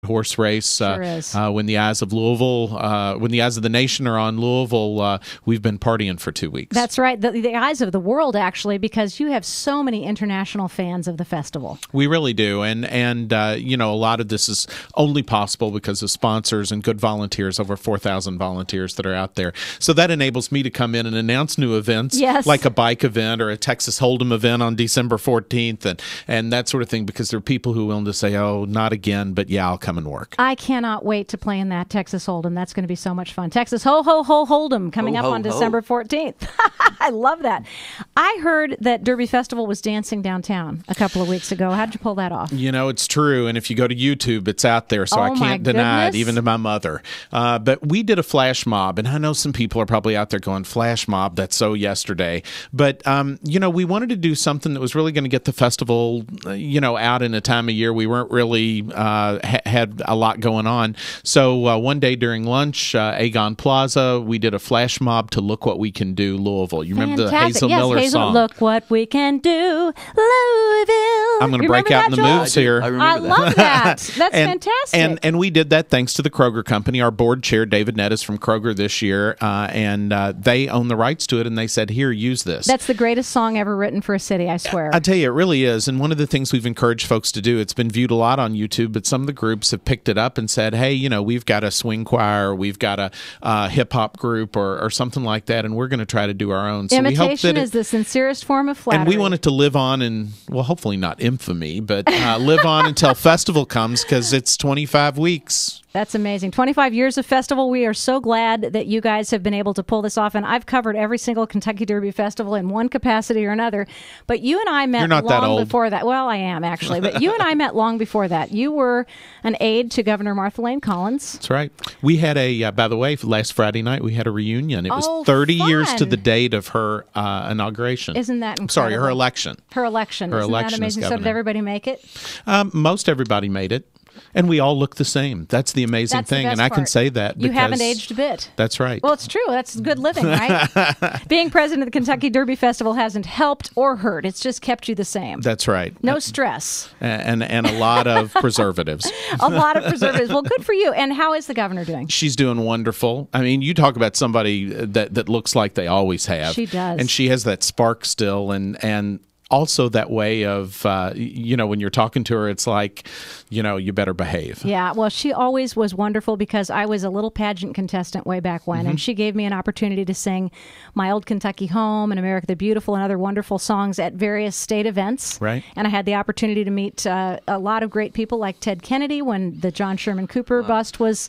horse race. Sure is. When the eyes of Louisville, when the eyes of the nation are on Louisville, we've been partying for 2 weeks. That's right. The eyes of the world, actually, because you have so many international fans of the festival. We really do. And you know, a lot of this is only possible because of sponsors and good volunteers, over 4,000 volunteers that are out there. So that enables me to come in and announce new events, yes, like a bike event or a Texas Hold'em event on December 14th and that sort of thing, because there are people who are willing to say, oh, not again, but yeah, I'll come and work. I cannot wait to play in that Texas Hold'em. That's going to be so much fun. Texas Hold'em coming up on December 14th. I love that. I heard that Derby Festival was dancing downtown a couple of weeks ago. How did you pull that off? You know, it's true. And if you go to YouTube, it's out there, so I can't deny it, even to my mother. But we did a flash mob, and I know some people are probably out there going, flash mob, that's so yesterday. But, you know, we wanted to do something that was really going to get the festival, you know, out in a time of year we weren't really had a lot going on. So one day during lunch, Aegon Plaza, we did a flash mob to Look What We Can Do Louisville. You remember the Hazel Miller song? Look what we can do, Louisville. I'm going to break out in the moves here. I love that. That's fantastic. And we did that thanks to the Kroger Company. Our board chair, David Nett, is from Kroger this year, and they own the rights to it, and they said, here, use this. That's the greatest song ever written for a city, I swear. I tell you, it really is. And one of the things we've encouraged folks to do, it's been viewed a lot on YouTube, but some of the groups have picked it up and said, hey, you know, we've got a swing choir, we've got a hip-hop group or something like that, and we're going to try to do our own. So imitation we hope that is the sincerest form of flattery. And we want it to live on in, well, hopefully not infamy, but live on until festival comes, because it's 25 weeks. That's amazing. 25 years of festival. We are so glad that you guys have been able to pull this off. And I've covered every single Kentucky Derby festival in one capacity or another. But you and I met You're not that long old. before that. Well, I am, actually. But you and I met long before that. You were an aide to Governor Martha Lane Collins. That's right. We had by the way, last Friday night, we had a reunion. It was 30 fun. years to the date of her inauguration. Isn't that incredible? Sorry, her election. Her election. Her Isn't election that amazing? as So governor. did everybody make it? Most everybody made it. And we all look the same. That's the amazing thing. And I can say that because you haven't aged a bit. That's right. Well, it's true. That's good living, right? Being president of the Kentucky Derby Festival hasn't helped or hurt. It's just kept you the same. That's right. No stress. And a lot of preservatives. A lot of preservatives. Well, good for you. And how is the governor doing? She's doing wonderful. I mean, you talk about somebody that looks like they always have. She does. And she has that spark still, and also that way of, you know, when you're talking to her, it's like, you know, you better behave. Yeah, well, she always was wonderful because I was a little pageant contestant way back when, and she gave me an opportunity to sing My Old Kentucky Home and America the Beautiful and other wonderful songs at various state events. Right. And I had the opportunity to meet a lot of great people like Ted Kennedy when the John Sherman Cooper bust was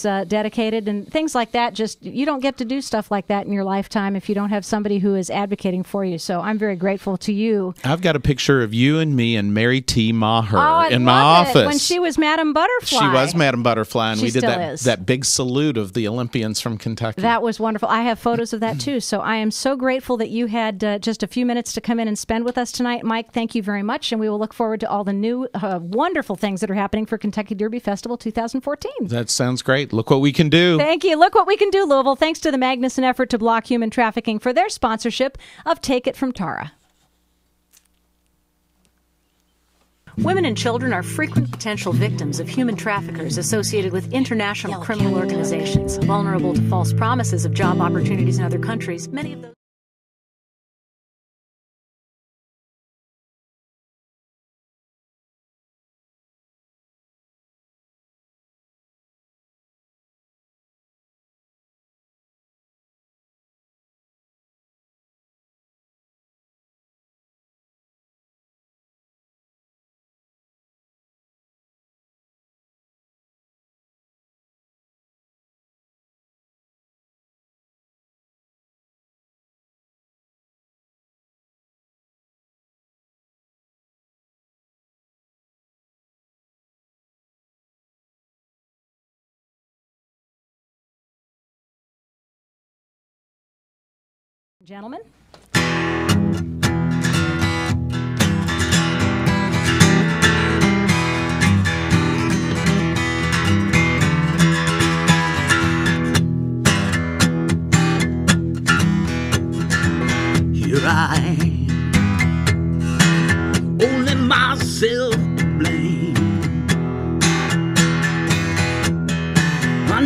dedicated and things like that. Just, you don't get to do stuff like that in your lifetime if you don't have somebody who is advocating for you. So I'm very grateful to you. I've got a picture of you and me and Mary T. Maher in my love office. When she was Madam Butterfly. She was Madam Butterfly, and She we did still is. that big salute of the Olympians from Kentucky. That was wonderful. I have photos of that too. So I am so grateful that you had just a few minutes to come in and spend with us tonight. Mike, thank you very much. And we will look forward to all the new wonderful things that are happening for Kentucky Derby Festival 2014. That sounds great. Look what we can do. Thank you. Look what we can do, Louisville. Thanks to the Magnuson effort to block human trafficking for their sponsorship of Take It From Tara. Women and children are frequent potential victims of human traffickers associated with international criminal organizations, vulnerable to false promises of job opportunities in other countries. Many of those gentlemen. Here I am, only myself to blame.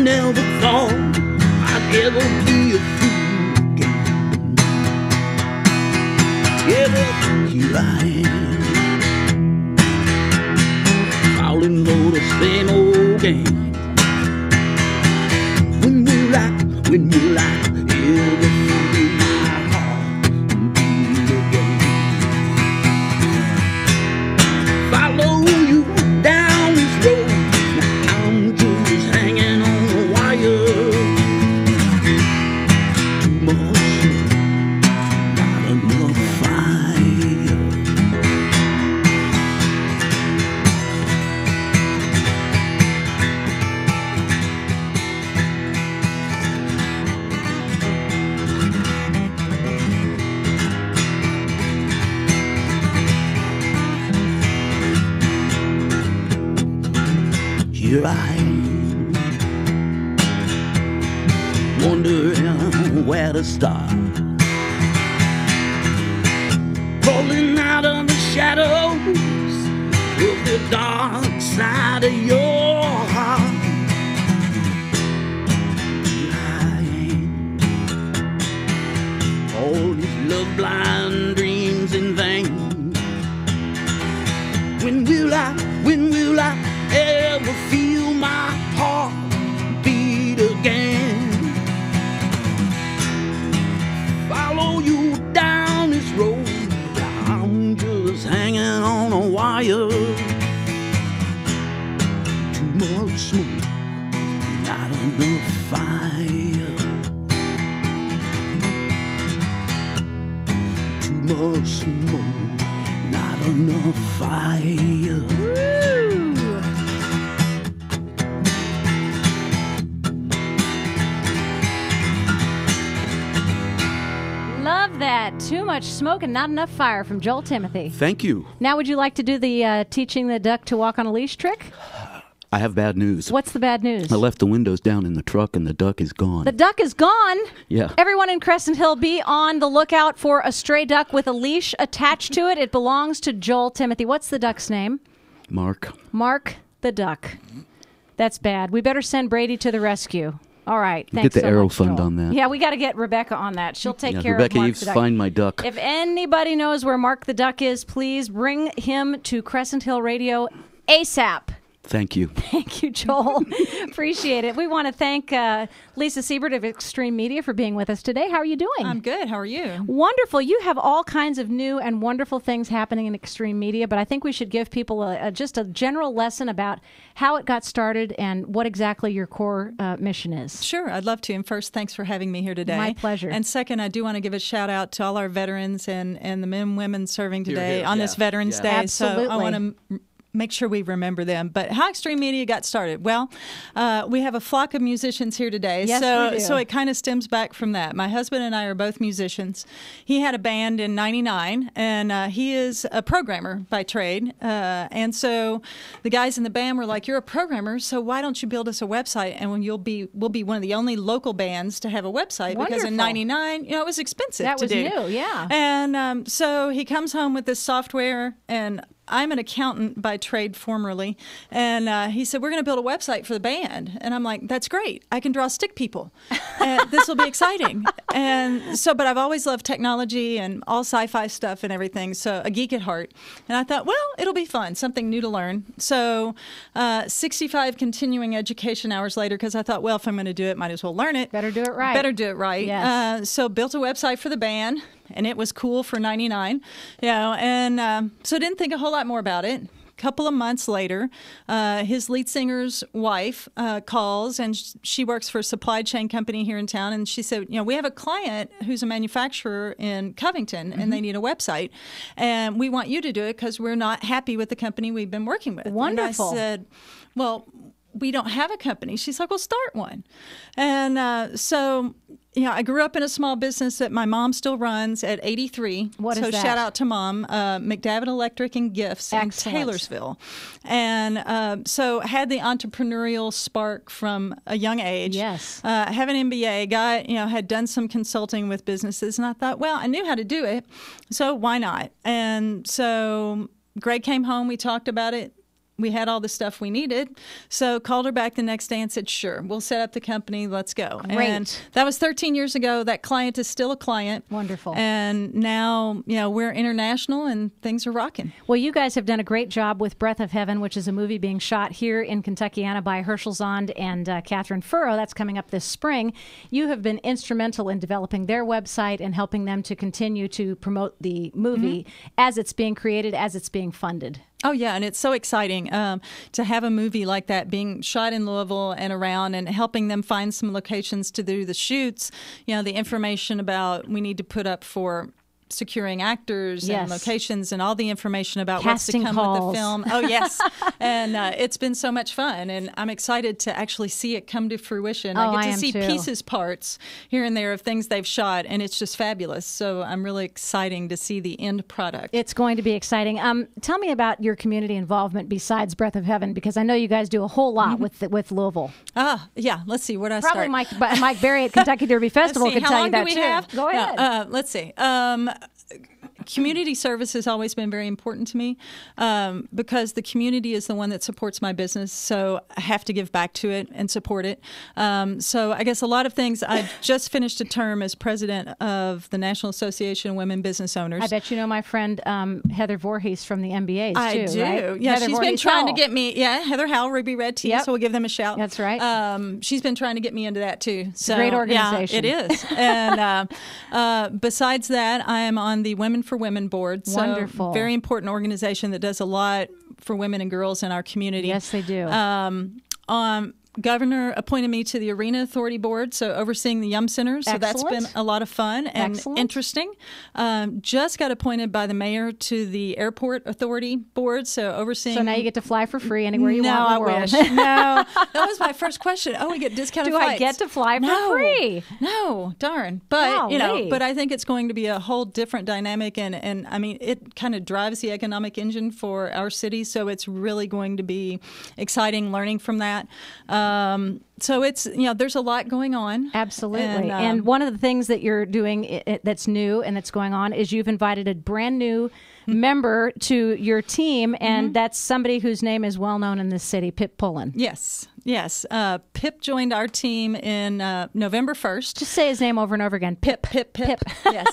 never thought I'd ever be a fool again. Yeah, but here I am, falling for the same old game. When will I ever feel my heart beat again? Follow you down this road, now I'm just hanging on the wire. Too much smoke, not enough fire. Here I am, wondering where to start, crawling out of the shadows of the dark side of your heart. Here I am, all these love-blind dreams in vain. When will I ever feel my heart beat again? Follow you down this road, I'm just hanging on a wire. Too much smoke, not enough fire. Too much smoke, not enough fire. Love that. Too much smoke and not enough fire from Joel Timothy. Thank you. Now, would you like to do the teaching the duck to walk on a leash trick? I have bad news. What's the bad news? I left the windows down in the truck and the duck is gone. The duck is gone? Yeah. Everyone in Crescent Hill, be on the lookout for a stray duck with a leash attached to it. It belongs to Joel Timothy. What's the duck's name? Mark. Mark the duck. That's bad. We better send Brady to the rescue. All right. Get the so Arrow much, Fund Joel. on that. Yeah, we got to get Rebecca on that. She'll take care Rebecca of Mark Eves, the duck. find my duck. If anybody knows where Mark the duck is, please bring him to Crescent Hill Radio ASAP. Thank you. Thank you, Joel. Appreciate it. We want to thank Lisa Siebert of Extreme Media for being with us today. How are you doing? I'm good. How are you? Wonderful. You have all kinds of new and wonderful things happening in Extreme Media, but I think we should give people just a general lesson about how it got started and what exactly your core mission is. Sure, I'd love to. And first, thanks for having me here today. My pleasure. And second, I do want to give a shout out to all our veterans and the men and women serving today on this Veterans Day. Absolutely. So I want to make sure we remember them. But how Extreme Media got started? Well, we have a flock of musicians here today. Yes, we do. So it kind of stems back from that. My husband and I are both musicians. He had a band in '99, and he is a programmer by trade. And so the guys in the band were like, "You're a programmer, so why don't you build us a website? And we'll be one of the only local bands to have a website." Wonderful. Because in '99, it was expensive That to was do. new, yeah. And so he comes home with this software, and I'm an accountant by trade formerly, and he said, "We're going to build a website for the band." And I'm like, "That's great. I can draw stick people. This will be exciting." And so, but I've always loved technology and all sci-fi stuff and everything, so a geek at heart. And I thought, well, it'll be fun, something new to learn. So 65 continuing education hours later, because I thought, well, if I'm going to do it, might as well learn it. Better do it right. Better do it right. Yes. So built a website for the band, and it was cool for '99, and so didn't think a whole lot more about it. Couple of months later, his lead singer's wife calls, and she works for a supply chain company here in town. And she said, we have a client who's a manufacturer in Covington, and they need a website. And we want you to do it because we're not happy with the company we've been working with. Wonderful. And I said, well, we don't have a company. She's like, well, start one. And so I grew up in a small business that my mom still runs at 83. What is so that? Shout out to Mom, McDavitt Electric and Gifts Excellent. in Taylorsville. And so had the entrepreneurial spark from a young age. Yes. Have an MBA, had done some consulting with businesses. And I thought, well, I knew how to do it, so why not? And so Greg came home. We talked about it. we had all the stuff we needed. So called her back the next day and said, sure, we'll set up the company. Let's go. Great. And that was 13 years ago. That client is still a client. Wonderful. And now, we're international and things are rocking. Well, you guys have done a great job with Breath of Heaven, which is a movie being shot here in Kentuckiana by Herschel Zond and Catherine Furrow. That's coming up this spring. You have been instrumental in developing their website and helping them to continue to promote the movie as it's being created, as it's being funded. Oh, yeah, and it's so exciting to have a movie like that being shot in Louisville and around and helping them find some locations to do the shoots. The information about we need to put up for securing actors and locations and all the information about casting what's to come calls. with the film. Oh, yes. And it's been so much fun. And I'm excited to actually see it come to fruition. I get to see pieces, parts here and there of things they've shot, and it's just fabulous. So I'm really excited to see the end product. It's going to be exciting. Tell me about your community involvement besides Breath of Heaven, because I know you guys do a whole lot with Louisville. Yeah. Let's see. Where do I Probably start? Mike Berry at Kentucky Derby Festival could tell you that too. How long do we have? Go ahead. Let's see. Community service has always been very important to me because the community is the one that supports my business. So I have to give back to it and support it. So I guess a lot of things. I just finished a term as president of the National Association of Women Business Owners. I bet you know my friend Heather Voorhees from the MBAs, too, I do. right? Yeah, Heather she's Voorhees been trying Howell. to get me. Yeah, Heather Howell, Ruby Red Tea. Yep. So we'll give them a shout. That's right. She's been trying to get me into that too. So great organization. Yeah, it is. And besides that, I am on the Women for Women board. So Wonderful. Very important organization that does a lot for women and girls in our community. Yes, they do. Governor appointed me to the Arena Authority Board, so overseeing the Yum Center. So that's been a lot of fun and interesting. Just got appointed by the mayor to the Airport Authority Board, so overseeing. So now you get to fly for free anywhere you want in the world. Wish. No, that was my first question. Oh, we get discounted flights. Do I get to fly for free? No, darn. But Golly. but I think it's going to be a whole different dynamic, and I mean, it kind of drives the economic engine for our city. So it's really going to be exciting learning from that. So it's, there's a lot going on. Absolutely. And one of the things that you're doing that's new and that's going on is you've invited a brand new member to your team, and that's somebody whose name is well known in this city, Pip Pullen. Yes. Pip joined our team in November 1st. Just say his name over and over again. Pip. Yes.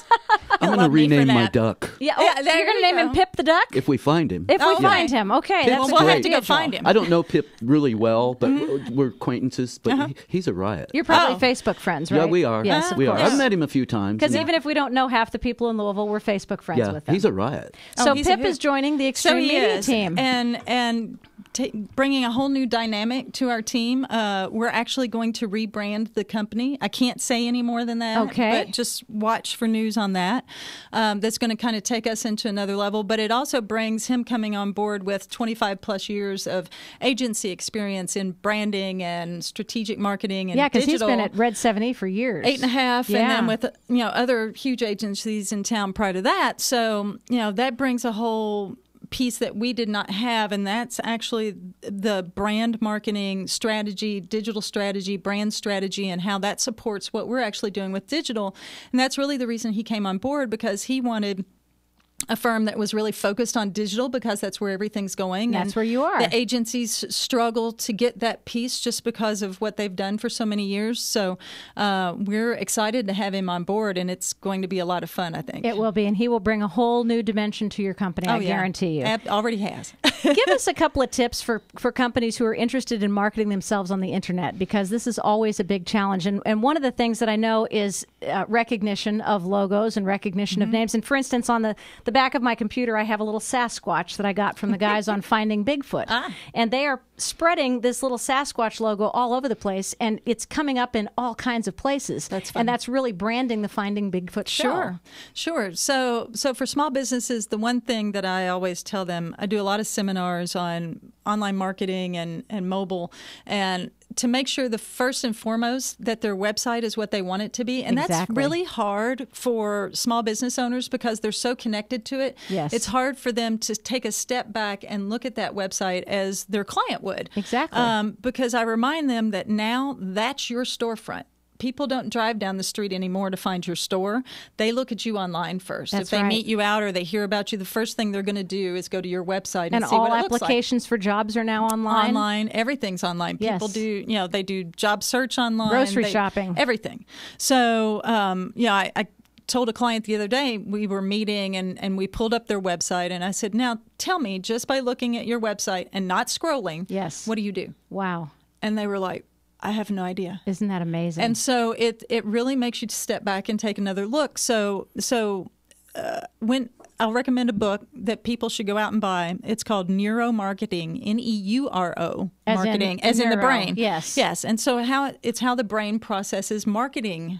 I'm going to rename my duck. Yeah, you're going to name him Pip the Duck? If we find him. If we find him. Okay. Pip's That's we'll great. have to go find him. I don't know Pip really well, but we're acquaintances, but he's a riot. You're probably Facebook friends, right? Yeah, we are. Yes, we of are. course. I've met him a few times. Because even if we don't know half the people in Louisville, we're Facebook friends with them. He's a riot. So Pip is joining the Extreme Media team. And bringing a whole new dynamic to our team. We're actually going to rebrand the company. I can't say any more than that. Okay. But just watch for news on that. That's going to kind of take us into another level. But it also brings him coming on board with 25 plus years of agency experience in branding and strategic marketing and digital. Yeah, because he's been at Red 70 for years. 8.5, and then with other huge agencies in town prior to that. So that brings a whole piece that we did not have, and that's actually the brand marketing strategy, digital strategy, brand strategy, and how that supports what we're actually doing with digital. And that's really the reason he came on board, because he wanted a firm that was really focused on digital, because that's where everything's going. That's where you are. The agencies struggle to get that piece just because of what they've done for so many years. So we're excited to have him on board, and it's going to be a lot of fun, I think. It will be, and he will bring a whole new dimension to your company, I guarantee you. Already has. Give us a couple of tips for companies who are interested in marketing themselves on the internet, because this is always a big challenge. And one of the things that I know is recognition of logos and recognition of names. And for instance, on the back of my computer, I have a little Sasquatch that I got from the guys on Finding Bigfoot. And they are spreading this little Sasquatch logo all over the place, and it's coming up in all kinds of places. That's fun. And that's really branding the Finding Bigfoot show. Sure. So for small businesses, the one thing that I always tell them, I do a lot of seminars on online marketing and mobile, and to make sure the first and foremost that their website is what they want it to be. And that's really hard for small business owners because they're so connected to it. Yes. It's hard for them to take a step back and look at that website as their client would. Exactly. Because I remind them that now that's your storefront. people don't drive down the street anymore to find your store. They look at you online first. That's if they right. meet you out or they hear about you, the first thing they're going to do is go to your website and see all what it looks like. applications for jobs are now online. Online, everything's online. Yes. People do, they do job search online, grocery shopping, everything. So, I told a client the other day, we were meeting and we pulled up their website, and I said, now tell me, just by looking at your website and not scrolling, yes, what do you do? Wow. And they were like, I have no idea. Isn't that amazing? And so it really makes you step back and take another look. So when I'll recommend a book that people should go out and buy. It's called Neuromarketing, Neuro marketing, as in the brain. Yes. Yes. And so it's how the brain processes marketing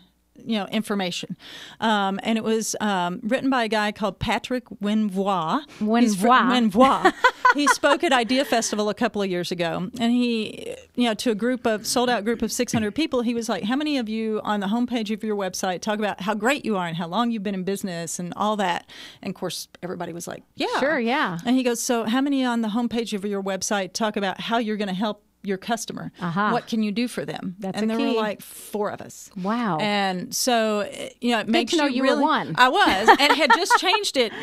information. And it was written by a guy called Patrick Wenvois. Wenvois. He spoke at Idea Festival a couple of years ago, and he, to a sold out group of 600 people, he was like, how many of you on the homepage of your website talk about how great you are and how long you've been in business and all that? And of course, everybody was like, yeah. Sure, yeah. And he goes, so how many on the homepage of your website talk about how you're going to help your customer? What can you do for them? That's and a there key. were like 4 of us. Wow. And so, it makes to know you really, were one. I was, and had just changed it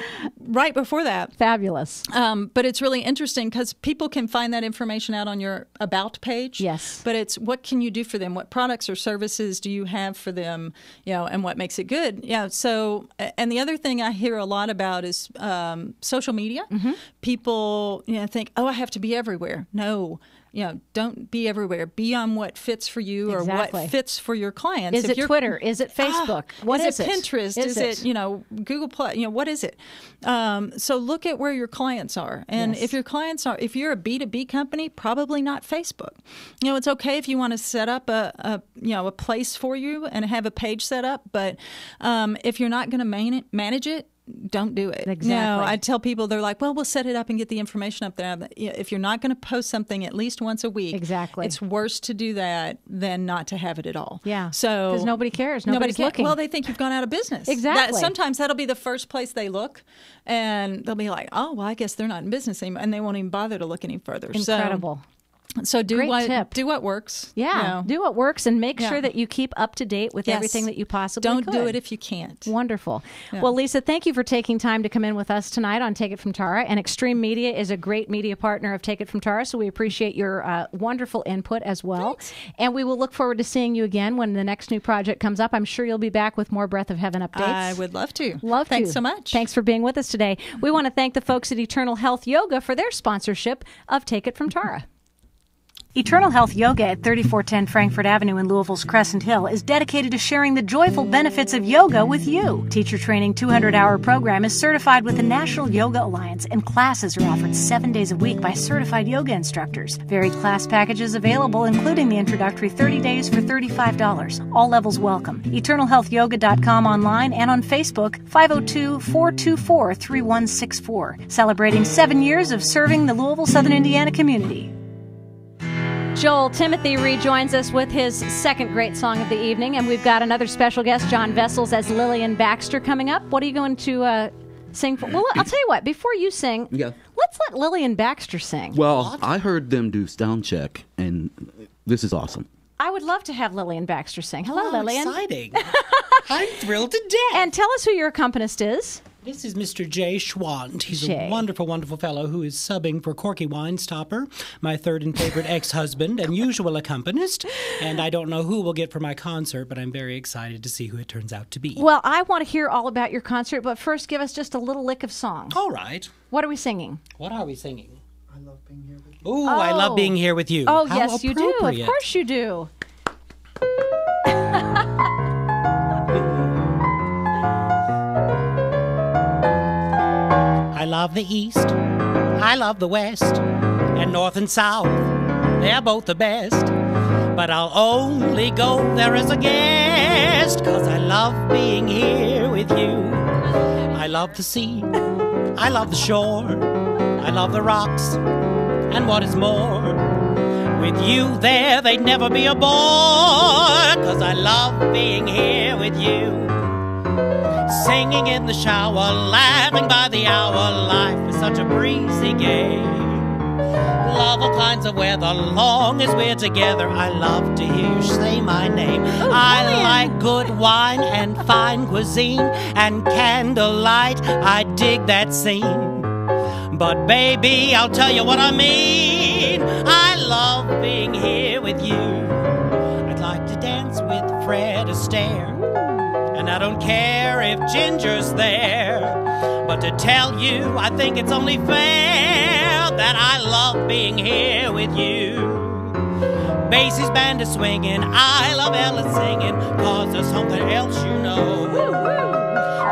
right before that. Fabulous. But it's really interesting because people can find that information out on your About page. Yes. But it's what can you do for them? What products or services do you have for them? And what makes it good? Yeah. So, and the other thing I hear a lot about is social media. Mm-hmm. People, think, oh, I have to be everywhere. No. Don't be everywhere. Be on what fits for you or Exactly. what fits for your clients. Is it Twitter? Is it Facebook? What is it? Pinterest? Is it Google Plus? What is it? So look at where your clients are, and Yes. if you're a B2B company, probably not Facebook. It's okay if you want to set up a place for you and have a page set up, but if you're not going to manage it, don't do it. Exactly. No, I tell people, they're like, well, we'll set it up and get the information up there. But if you're not going to post something at least once a week, exactly, it's worse to do that than not to have it at all. Yeah. So because nobody cares. Nobody's looking. Well, they think you've gone out of business. Exactly. Sometimes that'll be the first place they look, and they'll be like, oh, well, I guess they're not in business anymore, and they won't even bother to look any further. Incredible. So do Great tip. Do what works. Yeah, do what works and make sure that you keep up to date with everything that you possibly Don't could. do it if you can't. Wonderful. Yeah. Well, Lisa, thank you for taking time to come in with us tonight on Take It From Tara. And Extreme Media is a great media partner of Take It From Tara, so we appreciate your wonderful input as well. Thanks. And we will look forward to seeing you again when the next new project comes up. I'm sure you'll be back with more Breath of Heaven updates. I would love to. Thanks so much. Thanks for being with us today. We want to thank the folks at Eternal Health Yoga for their sponsorship of Take It From Tara. Eternal Health Yoga at 3410 Frankfurt Avenue in Louisville's Crescent Hill is dedicated to sharing the joyful benefits of yoga with you. Teacher Training 200-hour program is certified with the National Yoga Alliance, and classes are offered 7 days a week by certified yoga instructors. Varied class packages available, including the introductory 30 days for $35. All levels welcome. EternalHealthYoga.com online and on Facebook, 502-424-3164. Celebrating 7 years of serving the Louisville, Southern Indiana community. Joel Timothy rejoins us with his second great song of the evening, and we've got another special guest, John Vessels, as Lillian Baxter coming up. What are you going to sing for? Well, I'll tell you what, before you sing, let's let Lillian Baxter sing. Well, I heard them do sound check, and this is awesome. I would love to have Lillian Baxter sing. Hello, Lillian. Exciting. I'm thrilled to death. And tell us who your accompanist is. This is Mr. Jay Schwant. He's a wonderful, wonderful fellow who is subbing for Corky Winestopper, my third and favorite ex-husband and usual accompanist. And I don't know who we'll get for my concert, but I'm very excited to see who it turns out to be. Well, I want to hear all about your concert, but first give us just a little lick of song. All right. What are we singing? What are we singing? I love being here with you. Ooh, I love being here with you. Oh, How yes, you do. Of appropriate. course you do. I love the East, I love the West, and North and South, they're both the best. But I'll only go there as a guest, 'cause I love being here with you. I love the sea, I love the shore, I love the rocks, and what is more, with you there they'd never be a bore, 'cause I love being here with you. Singing in the shower, laughing by the hour, life is such a breezy game. Love all kinds of weather, long as we're together. I love to hear you say my name. I like good wine and fine cuisine and candlelight. I dig that scene. But baby, I'll tell you what I mean. I love being here with you. I'd like to dance with Fred Astaire, and I don't care if Ginger's there. But to tell you, I think it's only fair that I love being here with you. Basie's band is swinging, I love Ella singing, 'cause there's something else you know.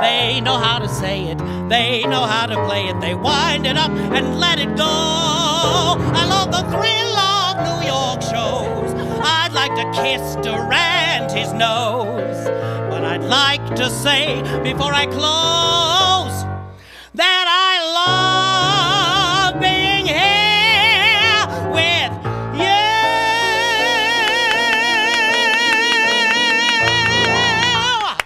They know how to say it, they know how to play it, they wind it up and let it go. I love the thrill of New York shows. I'd like to kiss Durante's nose. But I'd like to say before I close that I love being here with you.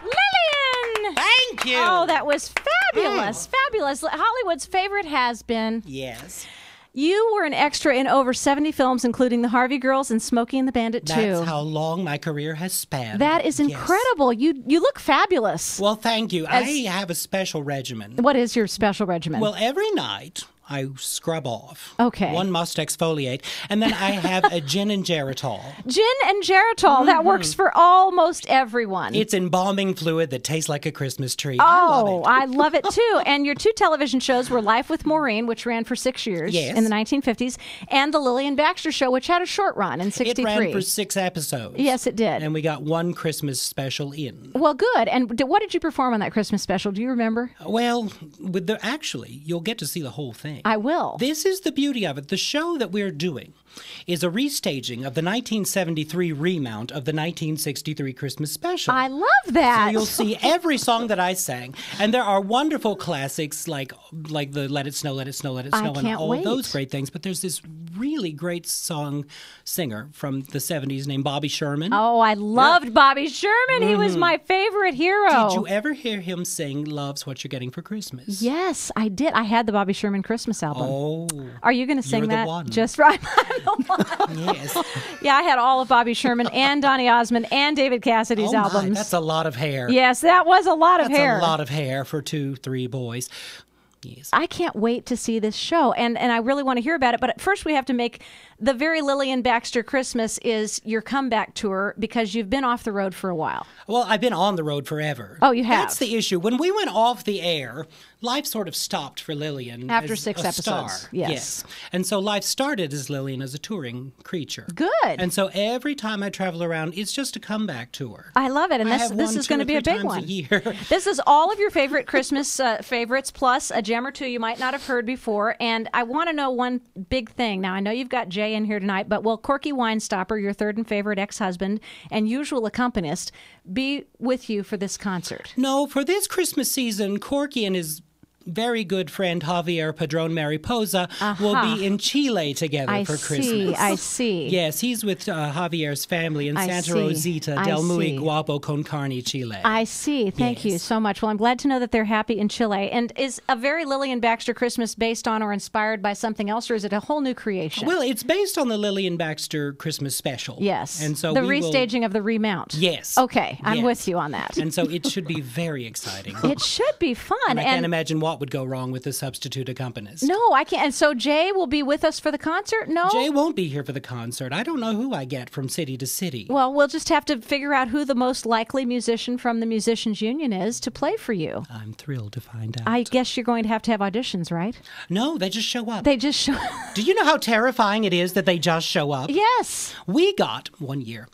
Lillian! Thank you. Oh, that was fabulous. Fabulous. Hollywood's favorite has-been. Yes. You were an extra in over 70 films, including The Harvey Girls and Smokey and the Bandit 2. That's how long my career has spanned. That is incredible. Yes. You look fabulous. Well, thank you. I have a special regimen. What is your special regimen? Well, every night I scrub off. Okay. One must exfoliate. And then I have a gin and geritol. Gin and geritol. That works for almost everyone. It's embalming fluid that tastes like a Christmas tree. Oh, I love it too. And your two television shows were Life with Maureen, which ran for 6 years in the 1950s, and The Lillian Baxter Show, which had a short run in 63. It ran for 6 episodes. Yes, it did. And we got one Christmas special in. Well, good. And what did you perform on that Christmas special? Do you remember? Well, actually, you'll get to see the whole thing. I will. This is the beauty of it. The show that we're doing is a restaging of the 1973 remount of the 1963 Christmas special. I love that. So you'll see every song that I sang, and there are wonderful classics like the Let It Snow, Let It Snow, Let It Snow, and all those great things. But there's this really great singer from the 70s named Bobby Sherman. Oh, I loved Bobby Sherman. He was my favorite hero. Did you ever hear him sing Love's What You're Getting for Christmas? Yes, I did. I had the Bobby Sherman Christmas album. Oh. Are you going to sing You're the that? one. Just right. I'm the one. Yes. Yeah, I had all of Bobby Sherman and Donny Osmond and David Cassidy's albums. That's a lot of hair. Yes, that was a lot of hair. That's a lot of hair for 2-3 boys. Yes. I can't wait to see this show, and I really want to hear about it. But first, we have to make the very Lillian Baxter Christmas is your comeback tour, because you've been off the road for a while. Well, I've been on the road forever. Oh, you have? That's the issue. When we went off the air, life sort of stopped for Lillian. After as 6 a episodes. Star. Yes. And so life started as Lillian as a touring creature. Good. And so every time I travel around, it's just a comeback tour. I love it. And this is going to be a big one. This is all of your favorite Christmas favorites, plus a gem or two you might not have heard before. And I want to know one big thing. Now, I know you've got Jay in here tonight, but will Corky Winestopper, your third and favorite ex-husband and usual accompanist, be with you for this concert? No, for this Christmas season, Corky and his very good friend Javier Padron Mariposa will be in Chile together for Christmas. I see. Yes, he's with Javier's family in Santa Rosita del Muy Guapo con Carne, Chile. I see. Thank you so much. Well, I'm glad to know that they're happy in Chile. And is a very Lillian Baxter Christmas based on or inspired by something else, or is it a whole new creation? Well, it's based on the Lillian Baxter Christmas special. Yes. And so the restaging of the remount. Yes. Okay, I'm with you on that. And so it should be very exciting. It should be fun. And I can't imagine what would go wrong with the substitute accompanist. No, I can't. And so Jay will be with us for the concert? No? Jay won't be here for the concert. I don't know who I get from city to city. Well, we'll just have to figure out who the most likely musician from the Musicians Union is to play for you. I'm thrilled to find out. I guess you're going to have auditions, right? No, they just show up. They just show Do you know how terrifying it is that they just show up? Yes. We got, one year,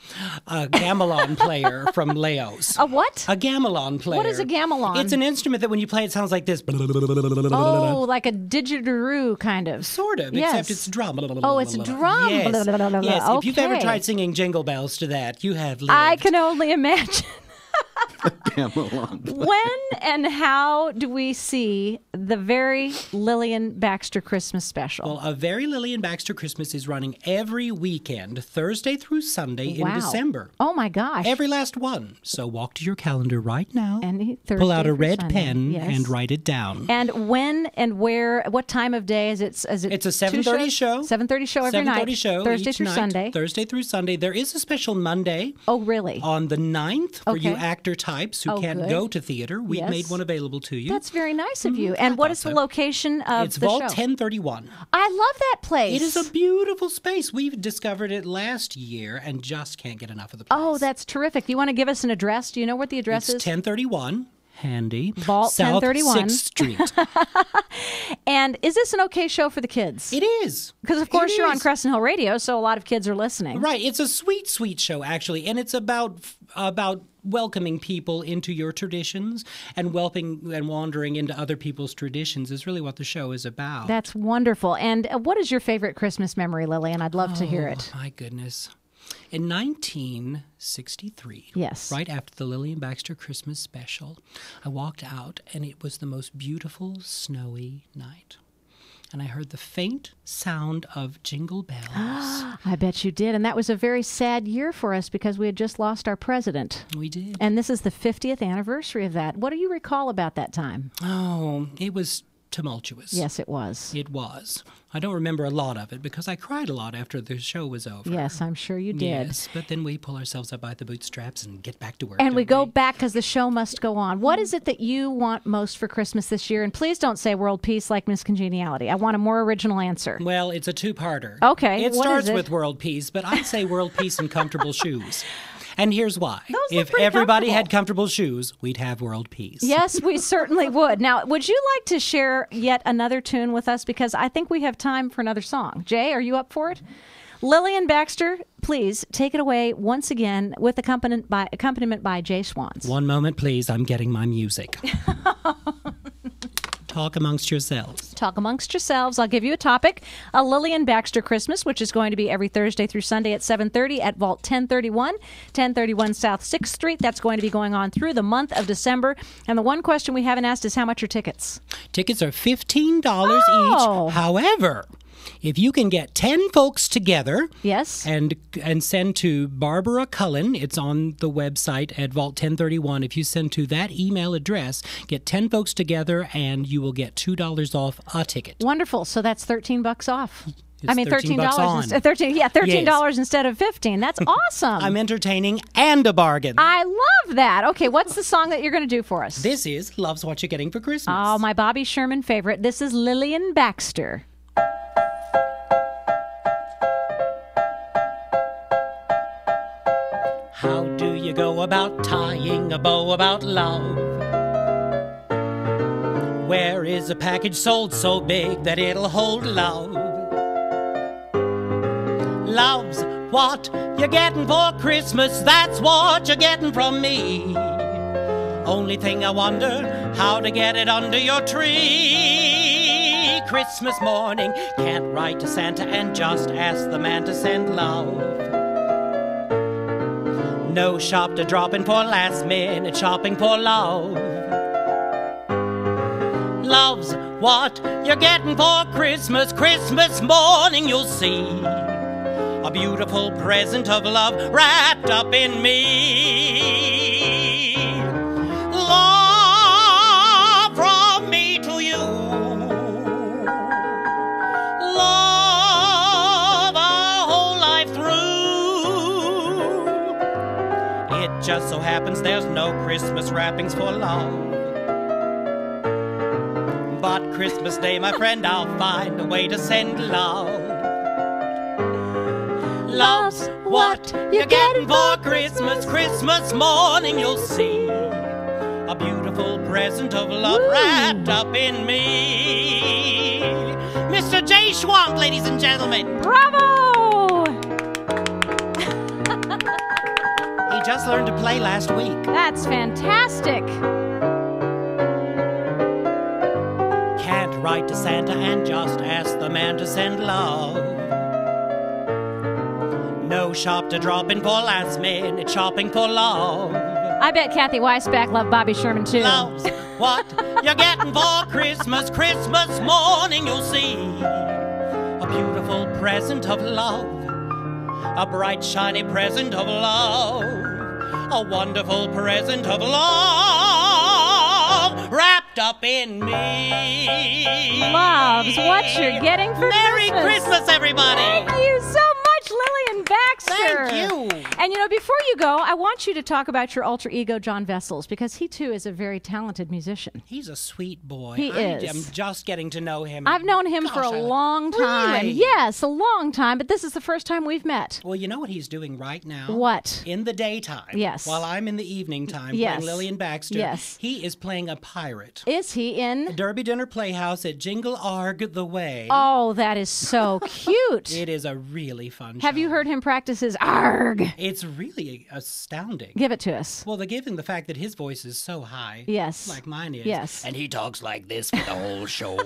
a gamelan player from Laos. A what? A gamelan player. What is a gamelan? It's an instrument that when you play it sounds like this. Oh, like a didgeridoo kind of. Sort of, except it's drum. Oh, it's drum. Yes, yes. Okay. If you've ever tried singing Jingle Bells to that, you have lived. I can only imagine. Pamela. When and how do we see the Very Lillian Baxter Christmas special? Well, A Very Lillian Baxter Christmas is running every weekend, Thursday through Sunday in December. Oh, my gosh. Every last one. So walk to your calendar right now, Any Thursday pull out a through red Sunday. pen, Yes. and write it down. And when and where, what time of day is it? It's a 7:30 show. 7:30 show every 7:30 night. show Thursday each through night, Sunday. Thursday through Sunday. There is a special Monday. Oh, really? On the 9th for you Okay. actor types who Oh, can't good. go to theater. We've Yes. made one available to you. That's very nice of you. And what is the location of It's the Vault show? 1031. I love that place. It is a beautiful space. We've discovered it last year and just can't get enough of the place. Oh, that's terrific. You want to give us an address? Do you know what the address It's is? 1031. Handy. Vault South 1031. 6th Street. And is this an okay show for the kids? It is. Because, of course, It you're on is. Crescent Hill Radio, so a lot of kids are listening. Right. It's a sweet, sweet show, actually. And it's about welcoming people into your traditions and wandering into other people's traditions is really what the show is about. That's wonderful. And what is your favorite Christmas memory, Lillian? I'd love to hear it. My goodness. In 1963, Yes. right after the Lillian Baxter Christmas special, I walked out and it was the most beautiful snowy night. And I heard the faint sound of jingle bells. I bet you did. And that was a very sad year for us because we had just lost our president. We did. And this is the 50th anniversary of that. What do you recall about that time? Oh, it was tumultuous. Yes, it was. It was. I don't remember a lot of it because I cried a lot after the show was over. Yes, I'm sure you did. Yes, but then we pull ourselves up by the bootstraps and get back to work. And we don't go back because the show must go on. What is it that you want most for Christmas this year? And please don't say world peace like Miss Congeniality. I want a more original answer. Well, it's a two-parter. Okay, It what starts is it? with world peace, but I'd say world peace and comfortable shoes. And here's why. Those look If pretty everybody comfortable. had comfortable shoes, we'd have world peace. Yes, we certainly would. Now, would you like to share yet another tune with us? Because I think we have time for another song. Jay, are you up for it? Lillian Baxter, please take it away once again with accompaniment by Jay Swans. One moment, please. I'm getting my music. Talk amongst yourselves. Talk amongst yourselves. I'll give you a topic. A Lillian Baxter Christmas, which is going to be every Thursday through Sunday at 7:30 at Vault 1031 South 6th Street. That's going to be going on through the month of December. And the one question we haven't asked is how much are tickets? Tickets are $15 Oh. each. However, if you can get 10 folks together Yes. and send to Barbara Cullen, it's on the website at Vault 1031. If you send to that email address, get 10 folks together and you will get $2 off a ticket. Wonderful. So that's $13 off. It's I mean, $13 on. $13 instead of $15. That's awesome. I'm entertaining and a bargain. I love that. Okay, what's the song that you're going to do for us? This is Love's What You're Getting for Christmas. Oh, my Bobby Sherman favorite. This is Lillian Baxter. How do you go about tying a bow about love? Where is a package sold so big that it'll hold love? Love's what you're getting for Christmas, that's what you're getting from me. Only thing I wonder, how to get it under your tree. Christmas morning, can't write to Santa and just ask the man to send love. No shop to drop in for last minute shopping for love. Love's what you're getting for Christmas. Christmas morning you'll see a beautiful present of love wrapped up in me. Love from me to you. Love our whole life through. It just so happens there's no Christmas wrappings for love. But Christmas Day, my friend, I'll find a way to send love. Love's what you're getting for Christmas. Christmas morning you'll see a beautiful present of love wrapped up in me. Mr. Jay Schwank, ladies and gentlemen. Bravo! He just learned to play last week. That's fantastic. Can't write to Santa and just ask the man to send love. No shop to drop in for last minute shopping for love. I bet Kathy Weisbach loved Bobby Sherman, too. Love's what you're getting for Christmas. Christmas morning you'll see a beautiful present of love, a bright, shiny present of love, a wonderful present of love wrapped up in me. Loves what you're getting for Merry Christmas. Christmas, everybody. Thank you so much, Lillian Baxter. Thank you. And, you know, before you go, I want you to talk about your alter ego, John Vessels, because he, too, is a very talented musician. He's a sweet boy. He is. I'm just getting to know him. I've known him for a long time. Really? Yes, a long time, but this is the first time we've met. Well, you know what he's doing right now? What? In the daytime. Yes. While I'm in the evening time Yes. playing Lillian Baxter. Yes. He is playing a pirate. Is he in? Derby Dinner Playhouse at Jingle Arg the Way. Oh, that is so cute. It is a really fun show. Have you heard him practice his arg? It's really astounding. Give it to us. Well, given the fact that his voice is so high. Yes. Like mine is. Yes. And he talks like this for the whole show.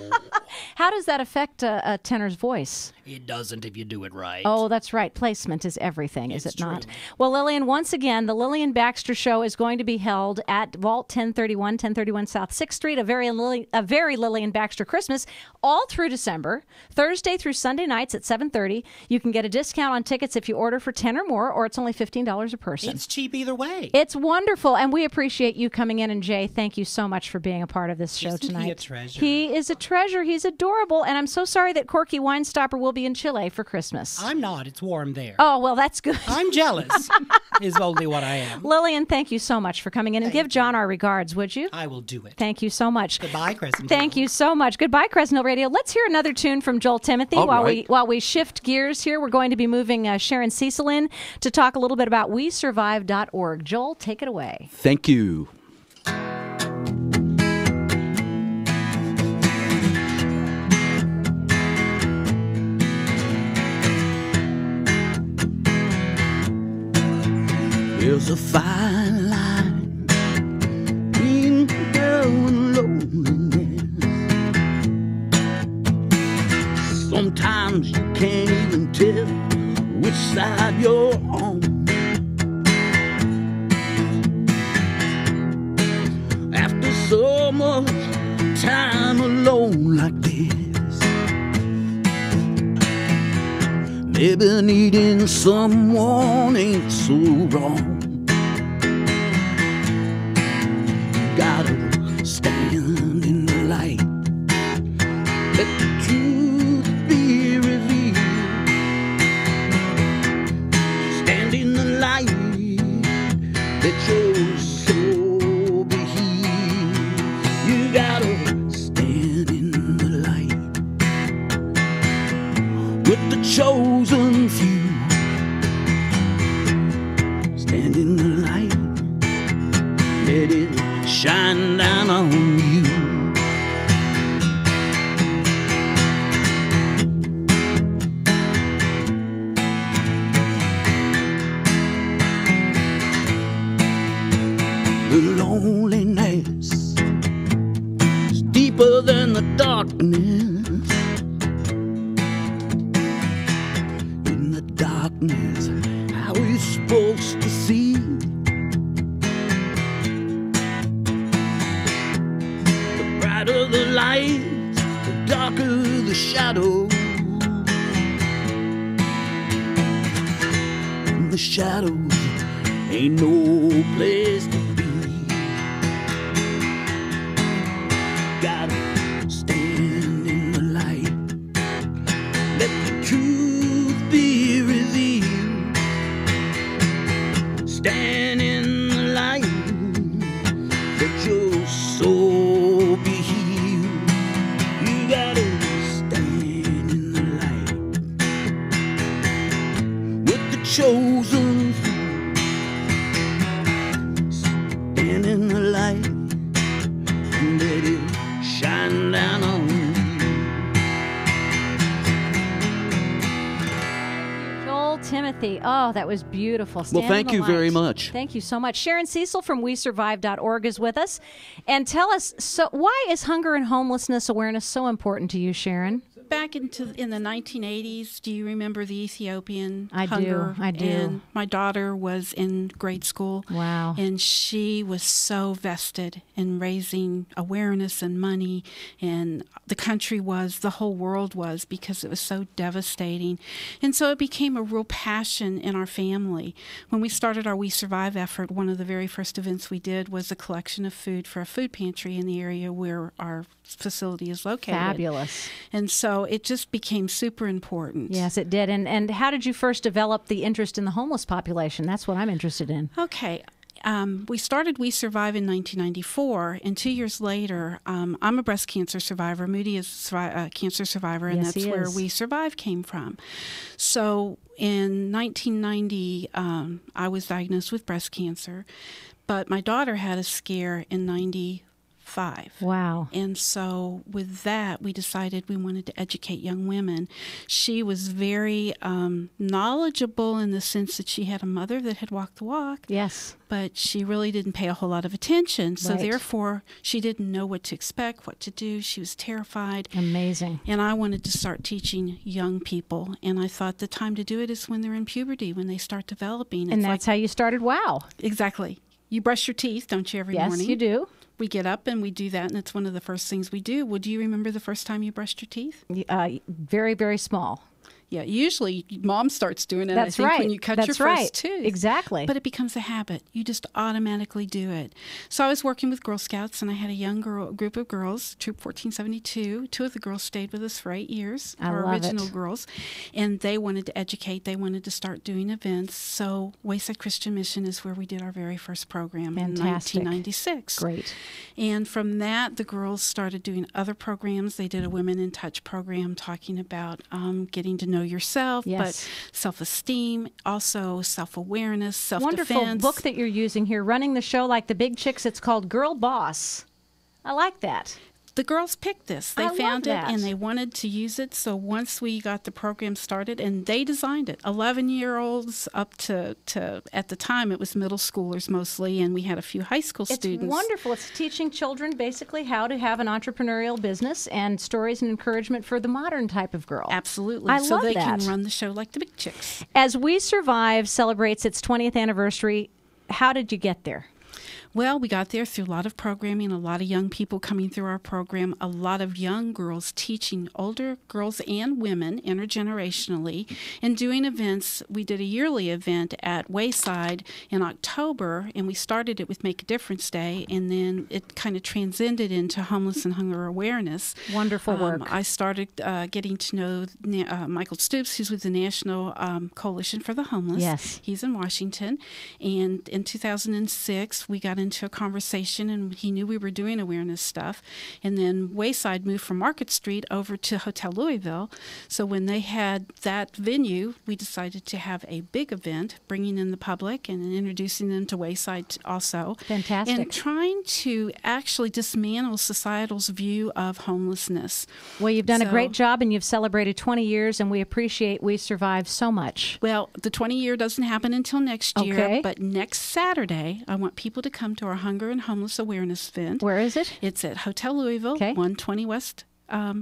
How does that affect a tenor's voice? It doesn't if you do it right. Oh, that's right. Placement is everything, is It's it not? true. Well, Lillian, once again, the Lillian Baxter Show is going to be held at Vault 1031 South 6th Street, a very Lillian Baxter Christmas, all through December, Thursday through Sunday nights at 7:30. You can get a discount on tickets if you order for 10 or more, or it's only $15 a person. It's cheap either way. It's wonderful, and we appreciate you coming in. And Jay, thank you so much for being a part of this show Isn't he tonight. a treasure? He is a treasure. He's adorable, and I'm so sorry that Corky Weinstopper will be in Chile for Christmas. I'm not. It's warm there. Oh, well, that's good. I'm jealous, is only what I am. Lillian, thank you so much for coming in, and give John our regards, would you? I will do it. Thank you so much. Goodbye, Crescent. Thank you so much. Goodbye, Crescent Hill Radio. Let's hear another tune from Joel Timothy All while right. while we shift gears here. We're going to be moving Sharon Cecil in to talk a little bit about WeSurvive.org. Joel, take it away. Thank you. There's a fine line between girl and loneliness. Sometimes you can't even tell which side you're on. After so much time alone like this, maybe needing someone ain't so wrong. Gotta stand in the light, let the truth be revealed. Stand in the light, let your soul be healed. You gotta stand in the light with the chosen few. Stand in the light, let it shine down on you. The loneliness is deeper than the darkness. In the darkness, how are you supposed to see? The brighter the light, the darker the shadow. In the shadows, ain't no place to be. Gotta stand in the light, let the truth be revealed. Stand in the light, let your soul be healed. You gotta stand in the light with the chosen few. Stand in the light and let it shine down on you. Joel Timothy. Oh, that was beautiful. Stand Well, thank in the you very light. much. Thank you so much. Sharon Cecil from WeSurvive.org is with us. And tell us, so why is hunger and homelessness awareness so important to you, Sharon? back in the 1980s, do you remember the Ethiopian I hunger? do. And my daughter was in grade school. Wow. And she was so vested in raising awareness and money, and the whole world was, because it was so devastating. And so it became a real passion in our family. When we started our We Survive effort, one of the very first events we did was a collection of food for a food pantry in the area where our facility is located. Fabulous. And so it just became super important. Yes, it did. And how did you first develop the interest in the homeless population? That's what I'm interested in. Okay. We started We Survive in 1994, and 2 years later, I'm a breast cancer survivor. Moody is a cancer survivor, and Yes, that's where We Survive came from. So in 1990, I was diagnosed with breast cancer, but my daughter had a scare in 95. Wow. And so with that, we decided we wanted to educate young women. She was very knowledgeable in the sense that she had a mother that had walked the walk. Yes. But she really didn't pay a whole lot of attention. So Right. therefore, she didn't know what to expect, what to do. She was terrified. Amazing. And I wanted to start teaching young people. And I thought the time to do it is when they're in puberty, when they start developing. And that's how you started WOW. Exactly. You brush your teeth, don't you, every Yes, morning? you do. We get up and we do that, and it's one of the first things we do. Well, do you remember the first time you brushed your teeth? Very, very small. Yeah, usually mom starts doing it. That's I think right. When you cut That's your right. first tooth. Exactly. But it becomes a habit. You just automatically do it. So I was working with Girl Scouts, and I had a young group of girls, Troop 1472. Two of the girls stayed with us for 8 years, our love original it. girls. And they wanted to educate. They wanted to start doing events. So Wayside Christian Mission is where we did our very first program Fantastic. in 1996. Great. And from that, the girls started doing other programs. They did a Women in Touch program talking about getting to know yourself, Yes. but self-esteem, also self-awareness, self-defense. Wonderful book that you're using here, running the show like the big chicks. It's called Girl Boss. I like that. The girls picked this. They I love found it that. and they wanted to use it. So once we got the program started, and they designed it, 11-year-olds up to at the time it was middle schoolers mostly, and we had a few high school students. It's wonderful. It's teaching children basically how to have an entrepreneurial business and stories and encouragement for the modern type of girl. Absolutely. I so love they that. can run the show like the big chicks. As We Survive celebrates its 20th anniversary, how did you get there? Well, we got there through a lot of programming, a lot of young people coming through our program, a lot of young girls teaching older girls and women intergenerationally, and doing events. We did a yearly event at Wayside in October, and we started it with Make a Difference Day, and then it kind of transcended into Homeless and Hunger Awareness. Wonderful work. I started getting to know Michael Stoops, who's with the National Coalition for the Homeless. Yes. He's in Washington, and in 2006, we got into a conversation, and he knew we were doing awareness stuff. And then Wayside moved from Market Street over to Hotel Louisville. So when they had that venue, we decided to have a big event, bringing in the public and introducing them to Wayside also. Fantastic. And trying to actually dismantle societal's view of homelessness. Well, you've done a So- great job, and you've celebrated 20 years, and we appreciate We Survive so much. Well, the 20-year doesn't happen until next year, Okay. but next Saturday, I want people to come to our Hunger and Homeless Awareness event. Where is it? It's at Hotel Louisville, Okay. 120 West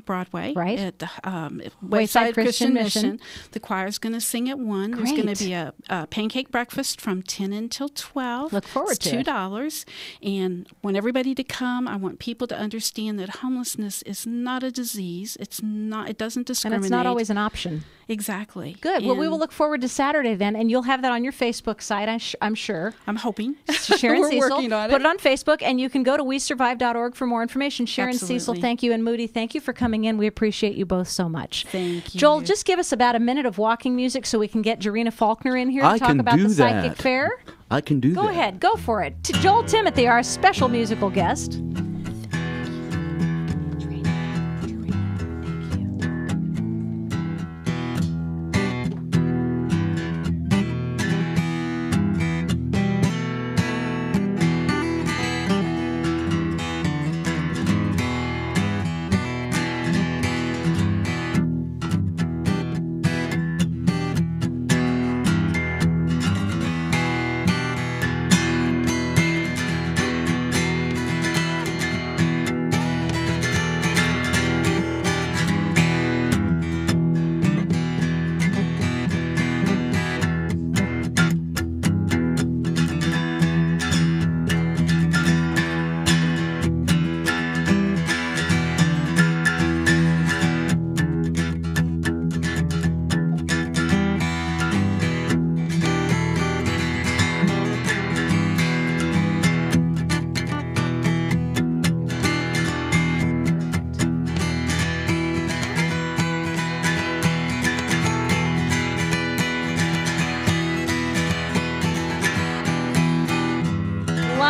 Broadway, Right. at Wayside Wayside Christian Christian Mission. Mission. The choir's going to sing at 1. There's going Great. to be a pancake breakfast from 10 until 12. Look forward it's to it. $2. And I want everybody to come. I want people to understand that homelessness is not a disease. It doesn't And discriminate. it's not always an option. Exactly. Good. Well, we And will look forward to Saturday then, and you'll have that on your Facebook site, I'm sure. I'm hoping. Sharon We're Cecil, working on put it. it on Facebook, and you can go to wesurvive.org for more information. Sharon Cecil, Absolutely. thank you, and Moody, thank you for coming in. We appreciate you both so much. Thank you. Joel, just give us about a minute of walking music so we can get Jarena Faulkner in here to I talk can about do the psychic that. fair. I can do that. Go ahead, go for it. Joel Timothy, our special musical guest.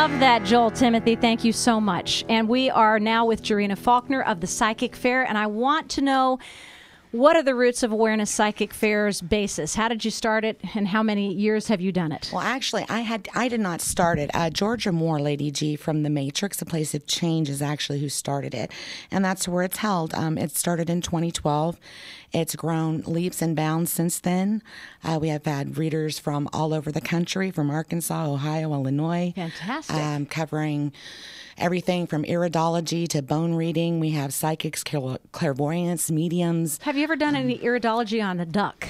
love that, Joel Timothy. Thank you so much. And we are now with Jarena Faulkner of the Psychic Fair, and I want to know, what are the Roots of Awareness Psychic Fair's basis? How did you start it, and how many years have you done it? Well, actually, I did not start it. Georgia Moore, Lady G from The Matrix, A Place of Change, is actually who started it, and that's where it's held. It started in 2012. It's grown leaps and bounds since then. We have had readers from all over the country, from Arkansas, Ohio, Illinois. Fantastic. Covering everything from iridology to bone reading. We have psychics, clairvoyants, mediums. Have you ever done any iridology on a duck?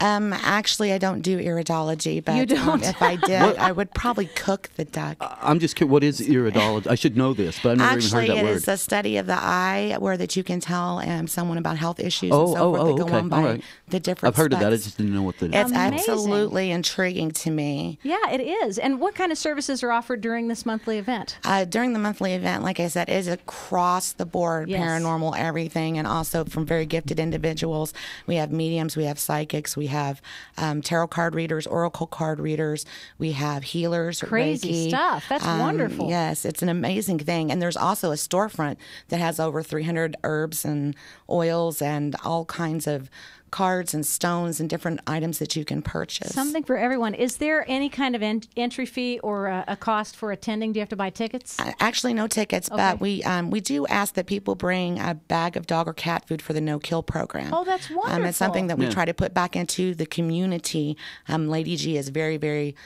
Actually, I don't do iridology, but You don't? if I did, I would probably cook the duck. I'm just curious, what is iridology? I should know this, but I've never even heard that Actually, word. it is a study of the eye where that you can tell someone about health issues and so forth that go on by the different I've heard of that. I specs. just didn't know what the... It's Amazing. absolutely intriguing to me. Yeah, it is. And what kind of services are offered during this monthly event? During the monthly event, like I said, it is across the board, Yes. paranormal, everything, and also from very gifted individuals. We have mediums, we have psychics, we have tarot card readers, oracle card readers, we have healers, Crazy Reiki. stuff. That's wonderful. Yes, it's an amazing thing. And there's also a storefront that has over 300 herbs and oils and all kinds of cards and stones and different items that you can purchase. Something for everyone. Is there any kind of entry fee or a cost for attending? Do you have to buy tickets? Actually, no tickets, but we do ask that people bring a bag of dog or cat food for the no-kill program. Oh, that's wonderful. It's something that we try to put back into the community. Lady G is very, very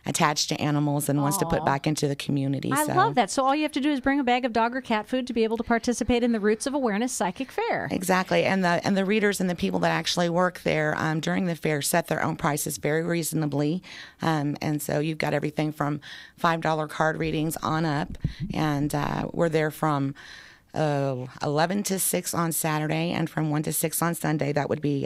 attached to animals and wants to put back into the community. I love that. So all you have to do is bring a bag of dog or cat food to be able to participate in the Roots of Awareness Psychic Fair. Exactly, and the readers and the people that actually work there during the fair set their own prices very reasonably, and so you've got everything from $5 card readings on up, and we're there from 11 to 6 on Saturday and from 1 to 6 on Sunday. That would be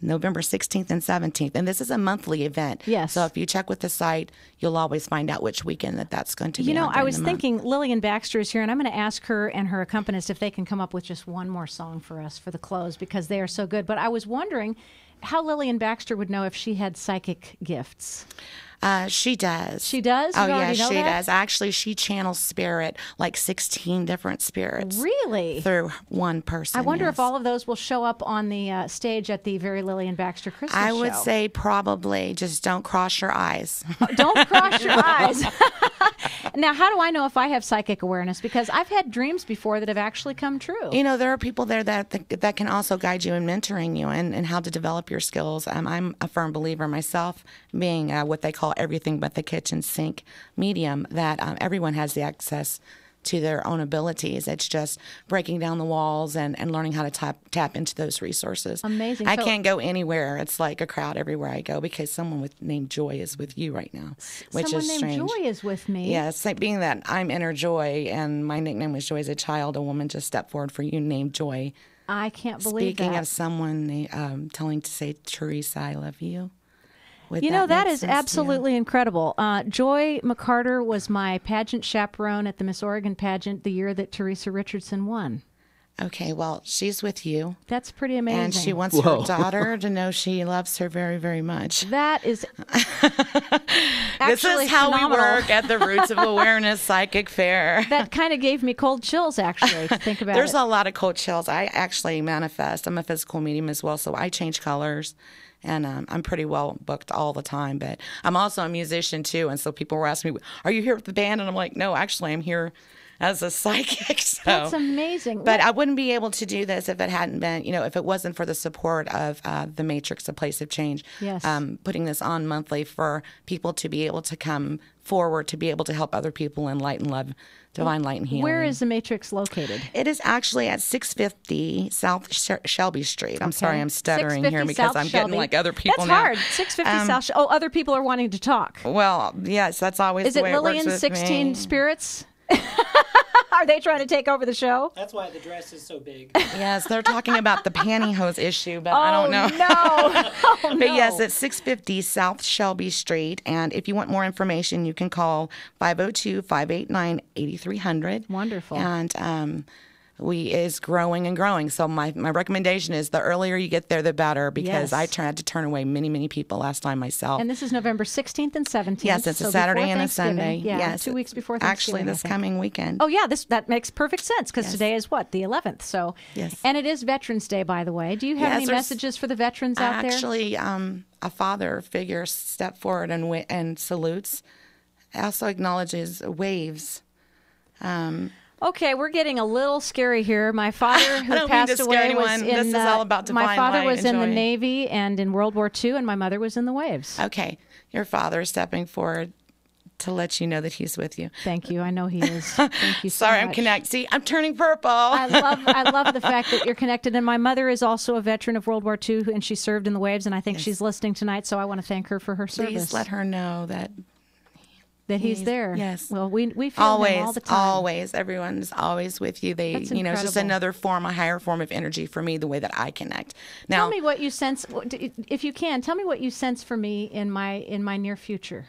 November 16th and 17th. And this is a monthly event. Yes. So if you check with the site, you'll always find out which weekend that's going to be. You know, on I during was the month. thinking Lillian Baxter is here, and I'm going to ask her and her accompanist if they can come up with just one more song for us for the close, because they are so good. But I was wondering how Lillian Baxter would know if she had psychic gifts. She does. She does? Oh, You already yes, know she that? does. Actually, she channels spirit, like 16 different spirits. Really? Through one person. I wonder yes. if all of those will show up on the stage at the very Lillian Baxter Christmas I would show. say probably. Just don't cross your eyes. Don't cross your eyes. Now, how do I know if I have psychic awareness? Because I've had dreams before that have actually come true. You know, there are people there that can also guide you in mentoring you and how to develop your skills. I'm a firm believer myself, being what they call everything but the kitchen sink medium, that everyone has the access to their own abilities. It's just breaking down the walls and learning how to tap into those resources. Amazing. I So- can't go anywhere. It's like a crowd everywhere I go because someone named Joy is with you right now, which Someone is named strange. Joy is with me. Yes, like being that I'm Inner Joy and my nickname was Joy as a child, a woman just stepped forward for you named Joy. I can't believe Speaking that. of someone telling to say, Teresa, I love you. Would You know, that make is sense to you? absolutely incredible. Joy McCarter was my pageant chaperone at the Miss Oregon pageant the year that Teresa Richardson won. Okay, well, she's with you. That's pretty amazing. And she wants her daughter to know she loves her very, very much. That is This actually is how phenomenal. we work at the Roots of Awareness Psychic Fair. That kind of gave me cold chills, actually, to think about There's it. a lot of cold chills. I actually manifest. I'm a physical medium as well, so I change colors. And I'm pretty well booked all the time. But I'm also a musician, too. And so people were asking me, are you here with the band? And I'm like, no, actually, I'm here as a psychic. So. That's amazing. But I wouldn't be able to do this if it hadn't been, if it wasn't for the support of The Matrix, A Place of Change. Yes. Putting this on monthly for people to be able to come forward, to be able to help other people in light and love, divine light and healing. Where is the Matrix located? It is actually at 650 South Shelby Street. I'm sorry, I'm stuttering 650 here because South I'm Shelby. getting like other people That's now. hard. 650 South Shelby. Oh, other people are wanting to talk. Well, yes, that's always Is the it way it works Lillian's with 16 me. spirits? Are they trying to take over the show? That's why the dress is so big. Yes, they're talking about the pantyhose issue, but I don't know. No. Oh, But no. yes, it's 650 South Shelby Street. And if you want more information, you can call 502-589-8300. Wonderful. And is growing and growing. So my recommendation is the earlier you get there, the better, because Yes. I tried to turn away many, many people last time myself. And this is November 16th and 17th. Yes, it's so a Saturday before and a Thanksgiving. Sunday. Yeah, Yes, 2 weeks before actually Thanksgiving. this coming weekend. Oh yeah, that makes perfect sense because Yes. today is what, the 11th. So Yes. and it is Veterans Day, by the way. Do you have Yes, any there's- messages for the veterans out there? Actually, a father figure stepped forward and salutes. Also acknowledges waves. Okay, we're getting a little scary here. My father, who I don't mean passed to scare away, was anyone. in. This is all about my divine father light. was in the Enjoy it. Navy and in World War II, and my mother was in the waves. Okay, your father is stepping forward to let you know that he's with you. Thank you. I know he is. Thank you so Sorry, much. I'm connected. See, I'm turning purple. I love the fact that you're connected. And my mother is also a veteran of World War II, and she served in the waves. And I think she's listening tonight, so I want to thank her for her service. Please let her know that he's there. Yes. Well, we feel always, him all the time. always. Everyone's always with you. They, That's it's just incredible. another form, a higher form of energy for me. The way that I connect. Now, Tell me what you sense, if you can. Tell me what you sense for me in my near future.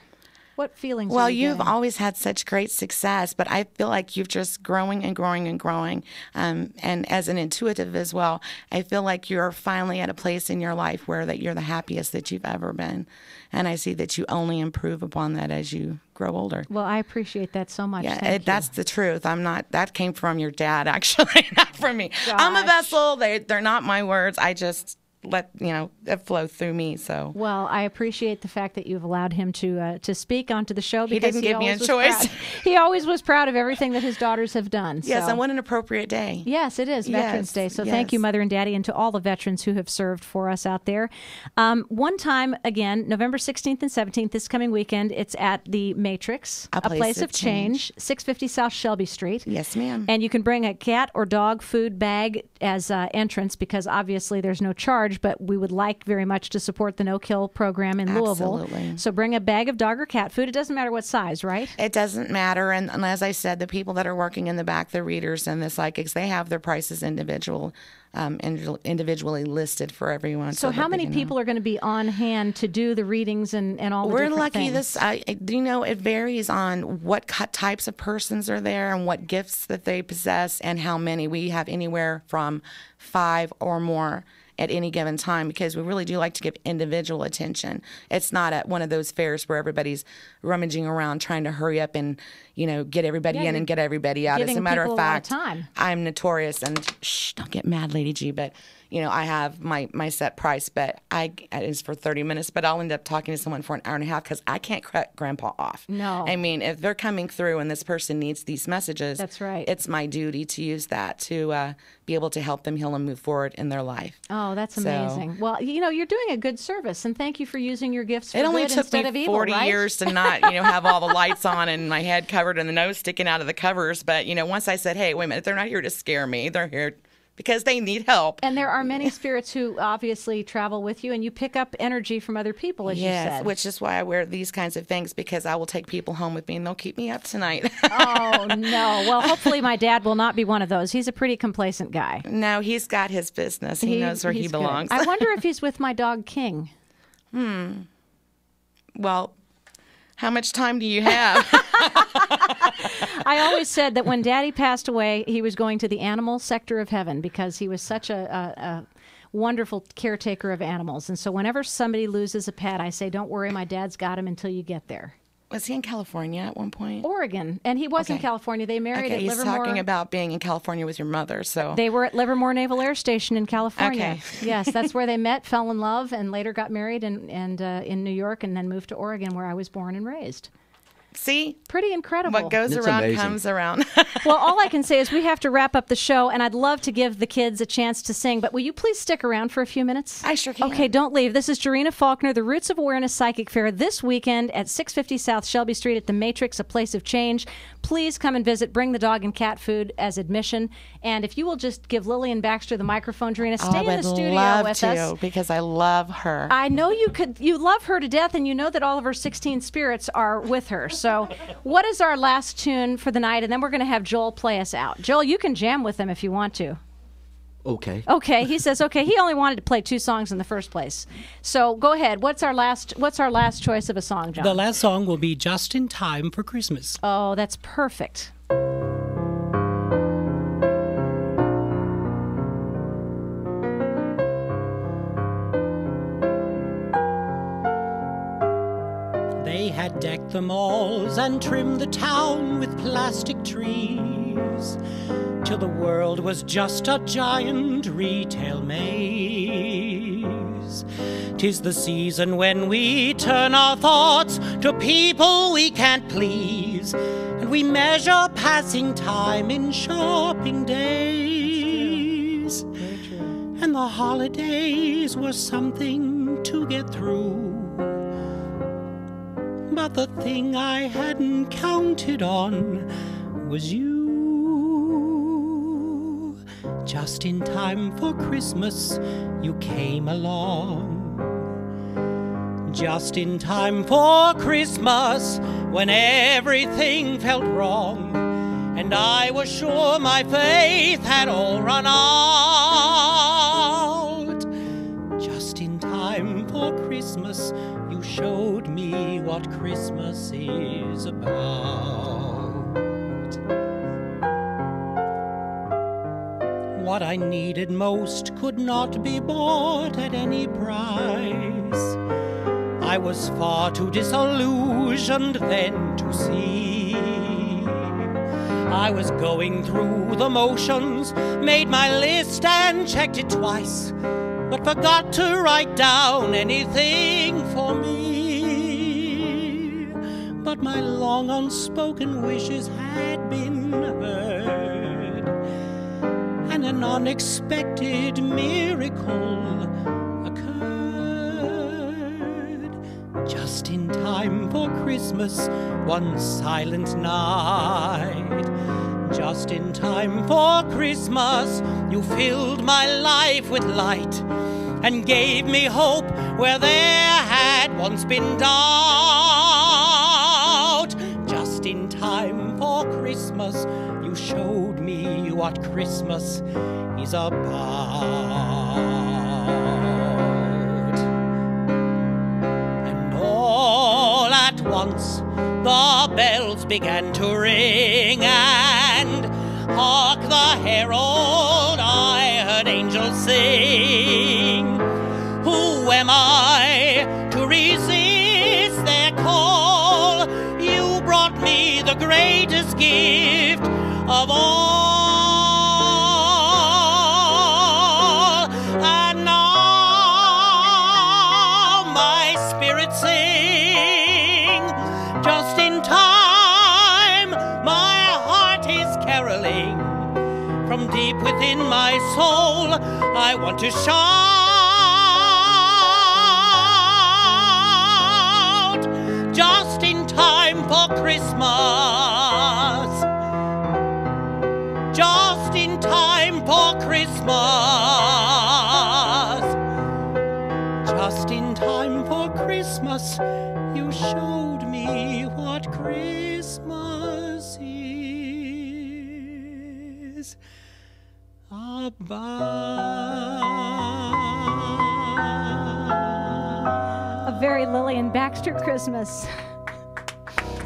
What feelings? well, are you you've getting? always had such great success, but I feel like you've just growing and growing and growing. And as an intuitive as well, I feel like you're finally at a place in your life where that you're the happiest that you've ever been. And I see that you only improve upon that as you grow older. Well, I appreciate that so much. Yeah, Thank you. that's the truth. I'm not. That came from your dad, actually, not from me. I'm a Gosh. vessel. They're not my words. I just let it flow through me. So Well, I appreciate the fact that you've allowed him to speak onto the show because didn't give me a always was choice. proud. He always was proud of everything that his daughters have done. yes, so. and what an appropriate day. Yes, it is Veterans Yes, Day. So thank you, yes. Mother and Daddy, and to all the veterans who have served for us out there. One time, again, November 16th and 17th, this coming weekend, it's at the Matrix, A Place of Change, 650 South Shelby Street. Yes, ma'am. And you can bring a cat or dog food bag as entrance because obviously there's no charge, but we would like very much to support the No Kill program in Louisville. Absolutely. So bring a bag of dog or cat food. It doesn't matter what size, right? It doesn't matter. And as I said, the people that are working in the back, the readers and the psychics, they have their prices individually listed for everyone. So how many people are going to be on hand to do the readings and all the We're different lucky. things? It varies on what types of persons are there and what gifts that they possess and how many. We have anywhere from 5 or more at any given time because we really do like to give individual attention. It's not at one of those fairs where everybody's rummaging around trying to hurry up and get everybody in and get everybody out. As giving a matter people of a lot of fact, time. I'm notorious and don't get mad, Lady G, but I have my set price, but it is for 30 minutes, but I'll end up talking to someone for an hour and a half because I can't cut Grandpa off. No. I mean, if they're coming through and this person needs these messages, That's right. It's my duty to use that to be able to help them heal and move forward in their life. Oh, that's So- amazing. Well, you're doing a good service, and thank you for using your gifts for It only good took instead me of evil, 40 right? years to not, have all the lights on and my head covered and the nose sticking out of the covers. But, once I said, hey, wait a minute, they're not here to scare me. They're here because they need help. And there are many spirits who obviously travel with you, and you pick up energy from other people, as you said. Which is why I wear these kinds of things because I will take people home with me and they'll keep me up tonight. Oh, no. Well, hopefully my dad will not be one of those. He's a pretty complacent guy. No, he's got his business. He knows where he he's good. belongs. I wonder if he's with my dog, King. Well, how much time do you have? I always said that when Daddy passed away, he was going to the animal sector of heaven because he was such a wonderful caretaker of animals. And so whenever somebody loses a pet, I say, don't worry, my dad's got him until you get there. Was he in California at one point? Oregon. And he was in Okay. California. They married Okay, at he's Livermore. talking about being in California with your mother, so. They were at Livermore Naval Air Station in California. Okay. Yes, that's where they met, fell in love, and later got married in New York and then moved to Oregon, where I was born and raised. See? Pretty incredible. What goes It's around amazing. comes around. Well, all I can say is we have to wrap up the show, and I'd love to give the kids a chance to sing, but will you please stick around for a few minutes? I sure can. Okay, don't leave. This is Jarena Faulkner, the Roots of Awareness Psychic Fair this weekend at 650 South Shelby Street at the Matrix, a place of change. Please come and visit. Bring the dog and cat food as admission. And if you will just give Lillian Baxter the microphone, Jarena, stay I in would the studio love with to us. because I love her. I know you could. You love her to death, and you know that all of her 16 spirits are with her. So, what is our last tune for the night? And then we're going to have Joel play us out. Joel, you can jam with them if you want to. Okay. Okay, he says okay. He only wanted to play 2 songs in the first place. So go ahead. What's our last choice of a song, John? The last song will be Just in Time for Christmas. Oh, that's perfect. They had decked the malls and trimmed the town with plastic trees, till the world was just a giant retail maze. 'Tis the season when we turn our thoughts to people we can't please, and we measure passing time in shopping days. And the holidays were something to get through, but the thing I hadn't counted on was you. Just in time for Christmas, you came along. Just in time for Christmas, when everything felt wrong, and I was sure my faith had all run out. Just in time for Christmas, you showed me what Christmas is about. What I needed most could not be bought at any price. I was far too disillusioned then to see. I was going through the motions, made my list and checked it twice, but forgot to write down anything for me. But my long unspoken wishes had been heard, and an unexpected miracle occurred. Just in time for Christmas, one silent night. Just in time for Christmas, you filled my life with light and gave me hope where there had once been doubt. Just in time for Christmas, you showed me what Christmas is about. And all at once the bells began to ring, and hark the herald, I heard angels sing. Who am I to resist their call? You brought me the greatest gift of all. And now my spirit sing. Just in time, my heart is caroling. From deep within my soul, I want to shout. Just in time for Christmas. Just in time for Christmas. Just in time for Christmas, you showed me what Christmas is about. A very Lillian Baxter Christmas.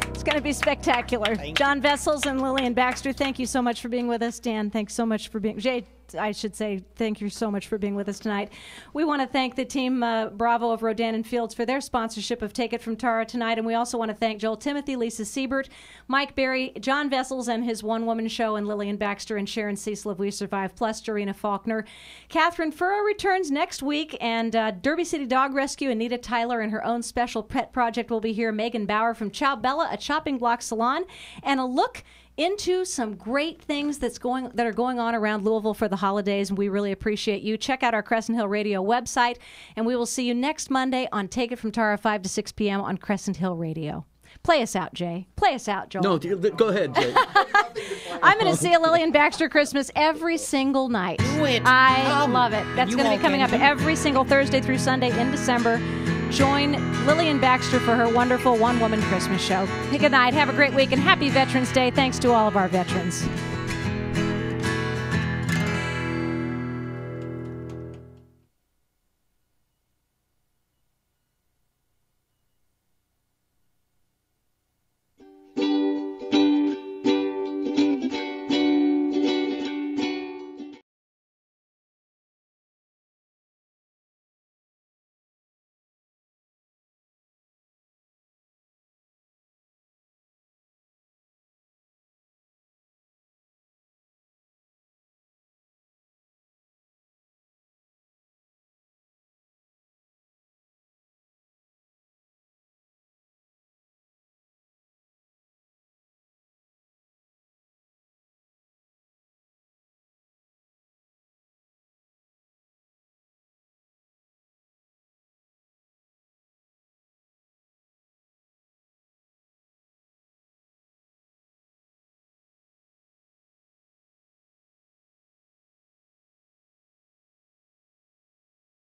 It's going to be spectacular. John Vessels and Lillian Baxter, thank you so much for being with us. Dan, thanks so much for being... Jay, I should say thank you so much for being with us tonight. We want to thank the team Bravo of Rodan and Fields for their sponsorship of Take It From Tara tonight, and we also want to thank Joel Timothy, Lisa Siebert, Mike Berry, John Vessels and his one-woman show, and Lillian Baxter and Sharon Cecil of We Survive, plus Dorina Faulkner. Catherine Furrow returns next week, and Derby City Dog Rescue, Anita Tyler and her own special pet project will be here. Megan Bauer from Ciao Bella, a chopping block salon, and a look into some great things that are going on around Louisville for the holidays, and we really appreciate you. Check out our Crescent Hill Radio website, and we will see you next Monday on Take It From Tara, 5 to 6 p.m. on Crescent Hill Radio. Play us out, Jay. Play us out, Joel. No, go ahead, Jay. I'm going to see a Lillian Baxter Christmas every single night. I love it. That's going to be coming up every single Thursday through Sunday in December. Join Lillian Baxter for her wonderful one-woman Christmas show. Good night. Have a great week, and happy Veterans Day. Thanks to all of our veterans.